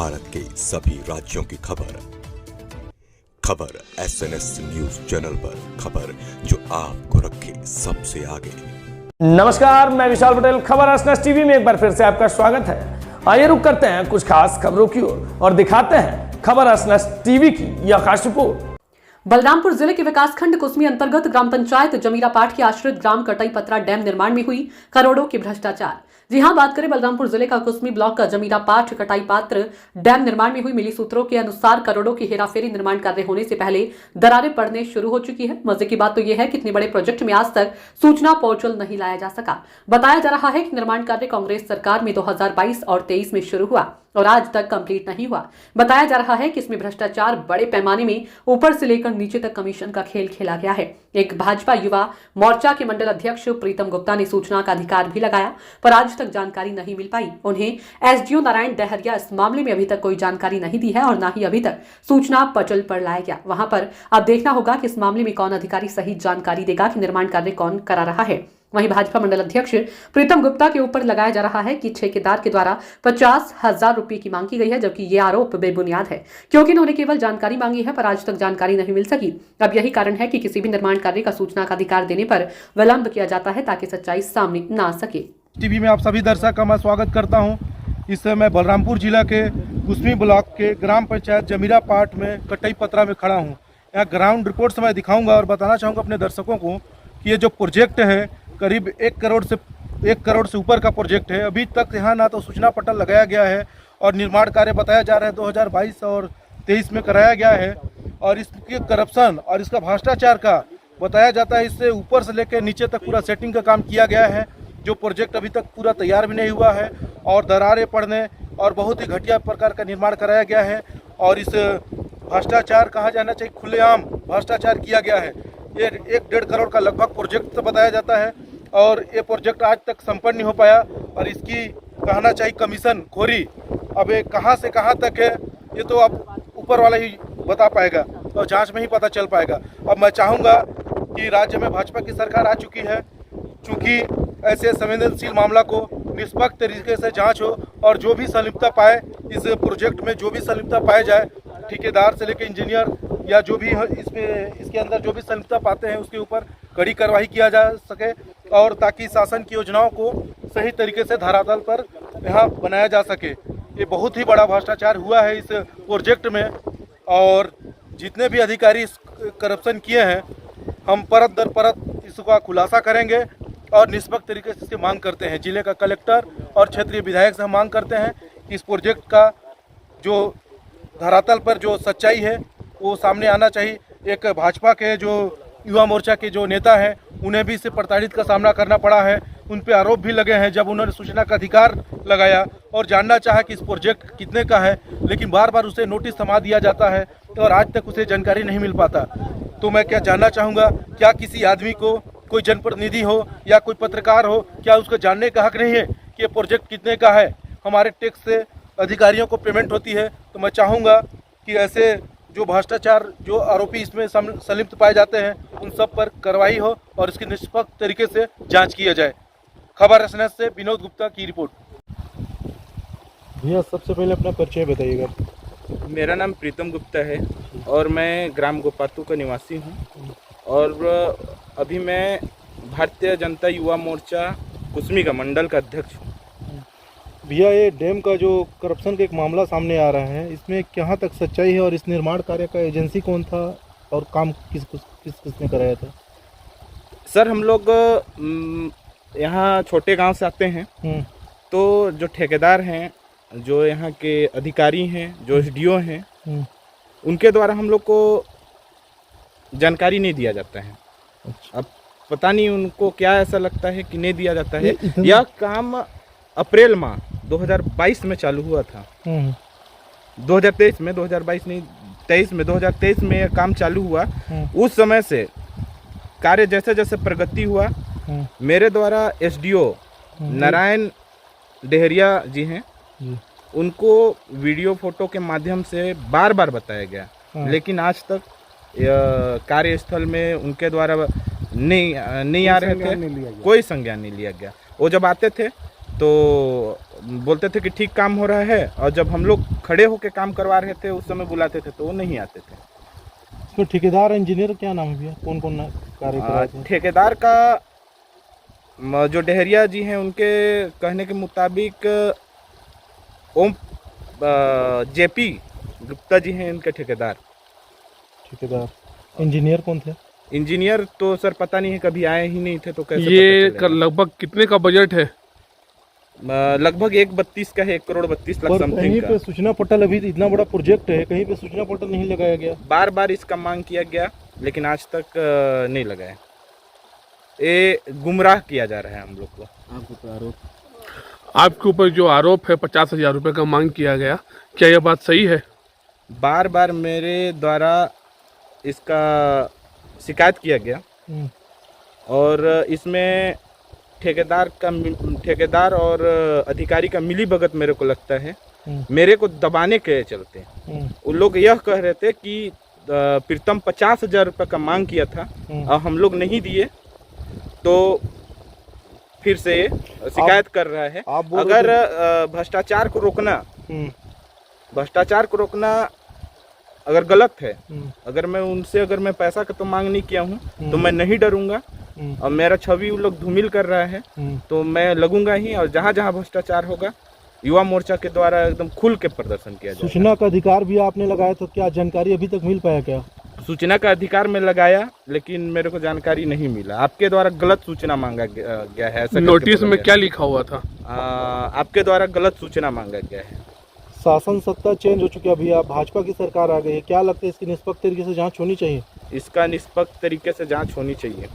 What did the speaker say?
भारत के सभी राज्यों की खबर SNS न्यूज चैनल पर, खबर जो आपको रखे सबसे आगे। नमस्कार, मैं विशाल पटेल। खबर SNS टीवी में एक बार फिर से आपका स्वागत है। आइए रुक करते हैं कुछ खास खबरों की ओर और दिखाते हैं खबर SNS टीवी की यह खास रिपोर्ट। बलरामपुर जिले के विकासखंड कुसमी अंतर्गत ग्राम पंचायत जमीरापाठ के आश्रित ग्राम कटई पत्रा डैम निर्माण में हुई करोड़ों की भ्रष्टाचार। जी हां, बात करें बलरामपुर जिले का कुसमी ब्लॉक का जमीरापाठ कटाई पात्र डैम निर्माण में हुई मिली सूत्रों के अनुसार करोड़ों की हेराफेरी निर्माण कार्य होने से पहले दरारें पड़ने शुरू हो चुकी है। मजे की बात तो यह है कि इतने बड़े प्रोजेक्ट में आज तक सूचना पोर्टल नहीं लाया जा सका। बताया जा रहा है कि निर्माण कार्य कांग्रेस सरकार में 2022 और 23 में शुरू हुआ और आज तक कंप्लीट नहीं हुआ। बताया जा रहा है कि इसमें भ्रष्टाचार बड़े पैमाने में ऊपर से लेकर नीचे तक कमीशन का खेल खेला गया है। एक भाजपा युवा मोर्चा के मंडल अध्यक्ष प्रीतम गुप्ता ने सूचना का अधिकार भी लगाया, पर आज तक जानकारी नहीं मिल पाई। उन्हें एसडीओ नारायण दहरिया इस मामले में अभी तक कोई जानकारी नहीं दी है और न ही अभी तक सूचना पटल पर लाया गया। वहां पर अब देखना होगा कि इस मामले में कौन अधिकारी सही जानकारी देगा कि निर्माण कार्य कौन करा रहा है। वहीं भाजपा मंडल अध्यक्ष प्रीतम गुप्ता के ऊपर लगाया जा रहा है कि ठेकेदार के द्वारा 50,000 रुपए की मांग की गई है, जबकि ये आरोप बेबुनियाद है क्योंकि उन्होंने केवल जानकारी मांगी है पर आज तक जानकारी नहीं मिल सकी। अब यही कारण है कि किसी भी निर्माण कार्य का सूचना का अधिकार देने पर विलंब किया जाता है ताकि सच्चाई सामने न आ सके। टीवी में आप सभी दर्शक का मैं स्वागत करता हूं। इस समय मैं बलरामपुर जिला के कुसमी ब्लॉक के ग्राम पंचायत जमीरापाठ में कटई पत्रा में खड़ा हूं। यहाँ ग्राउंड रिपोर्ट से मैं दिखाऊंगा और बताना चाहूँगा अपने दर्शकों को कि ये जो प्रोजेक्ट है करीब 1 करोड़ से ऊपर का प्रोजेक्ट है। अभी तक यहाँ ना तो सूचना पटल लगाया गया है और निर्माण कार्य बताया जा रहा है 2022 और 23 में कराया गया है और इसके करप्शन और इसका भ्रष्टाचार का बताया जाता है। इससे ऊपर से लेकर नीचे तक पूरा सेटिंग का काम किया गया है। जो प्रोजेक्ट अभी तक पूरा तैयार भी नहीं हुआ है और दरारें पड़ने और बहुत ही घटिया प्रकार का निर्माण कराया गया है और इस भ्रष्टाचार कहा जाना चाहिए खुलेआम भ्रष्टाचार किया गया है। ये 1-1.5 करोड़ का लगभग प्रोजेक्ट तो बताया जाता है और ये प्रोजेक्ट आज तक संपन्न नहीं हो पाया और इसकी कहना चाहिए कमीशन खोरी अब ये कहाँ से कहाँ तक है ये तो अब ऊपर वाला ही बता पाएगा और जांच में ही पता चल पाएगा। अब मैं चाहूँगा कि राज्य में भाजपा की सरकार आ चुकी है, चूँकि ऐसे संवेदनशील मामला को निष्पक्ष तरीके से जांच हो और जो भी संलिप्तता पाए इस प्रोजेक्ट में जो भी संलिप्तता पाए जाए, ठेकेदार से लेकर इंजीनियर या जो भी इसके अंदर जो भी संलिप्तता पाते हैं उसके ऊपर कड़ी कार्रवाई किया जा सके और ताकि शासन की योजनाओं को सही तरीके से धरातल पर यहाँ बनाया जा सके। ये बहुत ही बड़ा भ्रष्टाचार हुआ है इस प्रोजेक्ट में और जितने भी अधिकारी इस करप्शन किए हैं हम परत दर परत इसका खुलासा करेंगे और निष्पक्ष तरीके से इसकी मांग करते हैं। जिले का कलेक्टर और क्षेत्रीय विधायक से हम मांग करते हैं कि इस प्रोजेक्ट का जो धरातल पर जो सच्चाई है वो सामने आना चाहिए। एक भाजपा के जो युवा मोर्चा के जो नेता हैं उन्हें भी इससे प्रताड़ित का सामना करना पड़ा है। उन पे आरोप भी लगे हैं जब उन्होंने सूचना का अधिकार लगाया और जानना चाहा कि इस प्रोजेक्ट कितने का है, लेकिन बार बार उसे नोटिस थमा दिया जाता है और आज तक उसे जानकारी नहीं मिल पाता। तो मैं क्या जानना चाहूँगा, क्या किसी आदमी को कोई जनप्रतिनिधि हो या कोई पत्रकार हो, क्या उसको जानने का हक नहीं है कि ये प्रोजेक्ट कितने का है? हमारे टैक्स से अधिकारियों को पेमेंट होती है। तो मैं चाहूँगा कि ऐसे जो भ्रष्टाचार जो आरोपी इसमें संलिप्त पाए जाते हैं उन सब पर कार्रवाई हो और इसकी निष्पक्ष तरीके से जांच किया जाए। खबर SNS से विनोद गुप्ता की रिपोर्ट। भैया सबसे पहले अपना परिचय बताइएगा। मेरा नाम प्रीतम गुप्ता है और मैं ग्राम गोपातू का निवासी हूँ और अभी मैं भारतीय जनता युवा मोर्चा कुसमी का मंडल का अध्यक्ष हूँ। भैया ये डैम का जो करप्शन का एक मामला सामने आ रहा है, इसमें कहाँ तक सच्चाई है और इस निर्माण कार्य का एजेंसी कौन था और काम किसने कराया था? सर हम लोग यहाँ छोटे गांव से आते हैं तो जो ठेकेदार हैं, जो यहाँ के अधिकारी हैं, जो एसडीओ हैं, उनके द्वारा हम लोग को जानकारी नहीं दिया जाता है। अब पता नहीं उनको क्या ऐसा लगता है कि नहीं दिया जाता है। यह काम अप्रैल माह 2022 में चालू हुआ था। 2023 में 2022 नहीं 23 में 2023 में यह काम चालू हुआ। उस समय से कार्य जैसे जैसे प्रगति हुआ, मेरे द्वारा एसडीओ नारायण दहरिया जी हैं, उनको वीडियो फोटो के माध्यम से बार बार बताया गया, लेकिन आज तक कार्यस्थल में उनके द्वारा नहीं आ रहे थे, कोई संज्ञान नहीं लिया गया। वो जब आते थे तो बोलते थे कि ठीक काम हो रहा है, और जब हम लोग खड़े होकर काम करवा रहे थे उस समय बुलाते थे तो वो नहीं आते थे। तो ठेकेदार इंजीनियर क्या नाम है भैया, कौन कौन कार्य कर रहे थे? ठेकेदार का जो डहरिया जी हैं उनके कहने के मुताबिक ओम जेपी गुप्ता जी हैं इनके ठेकेदार। ठेकेदार इंजीनियर कौन थे? इंजीनियर तो सर पता नहीं है, कभी आए ही नहीं थे तो कैसे ये पता चलेगा? लगभग कितने का बजट है? लगभग 1.32 का है, 1,32,00,000 और समथिंग कहीं का। पे सूचना पटल, अभी इतना बड़ा प्रोजेक्ट है, कहीं पे सूचना पटल नहीं लगाया गया? बार बार इसका मांग किया गया लेकिन आज तक नहीं लगाया। ये गुमराह किया जा रहा है हम लोग को। आपके ऊपर जो आरोप है 50,000 रुपये का मांग किया गया, क्या यह बात सही है? बार बार मेरे द्वारा इसका शिकायत किया गया और इसमें ठेकेदार और अधिकारी का मिली भगत मेरे को लगता है। मेरे को दबाने के चलते वो लोग यह कह रहे थे कि प्रीतम 50,000 रुपये का मांग किया था और हम लोग नहीं दिए, तो फिर से शिकायत कर रहा है। अगर भ्रष्टाचार को रोकना अगर गलत है, अगर मैं पैसा का तो मांग नहीं किया हूँ तो मैं नहीं डरूंगा, और मेरा छवि वो लोग धूमिल कर रहा है तो मैं लगूंगा ही, और जहाँ जहाँ भ्रष्टाचार होगा युवा मोर्चा के द्वारा एकदम खुल के प्रदर्शन किया जाएगा। सूचना का अधिकार भी आपने लगाया, तो क्या जानकारी अभी तक मिल पाया क्या? सूचना का अधिकार में लगाया लेकिन मेरे को जानकारी नहीं मिला। आपके द्वारा गलत सूचना मांगा गया है, ऐसा नोटिस में क्या लिखा हुआ था? आपके द्वारा गलत सूचना मांगा गया है। शासन सत्ता चेंज हो चुकी है, अभी आप भाजपा की सरकार आ गई है, क्या लगता है इसकी निष्पक्ष तरीके से जांच होनी चाहिए? इसका निष्पक्ष तरीके से जांच होनी चाहिए।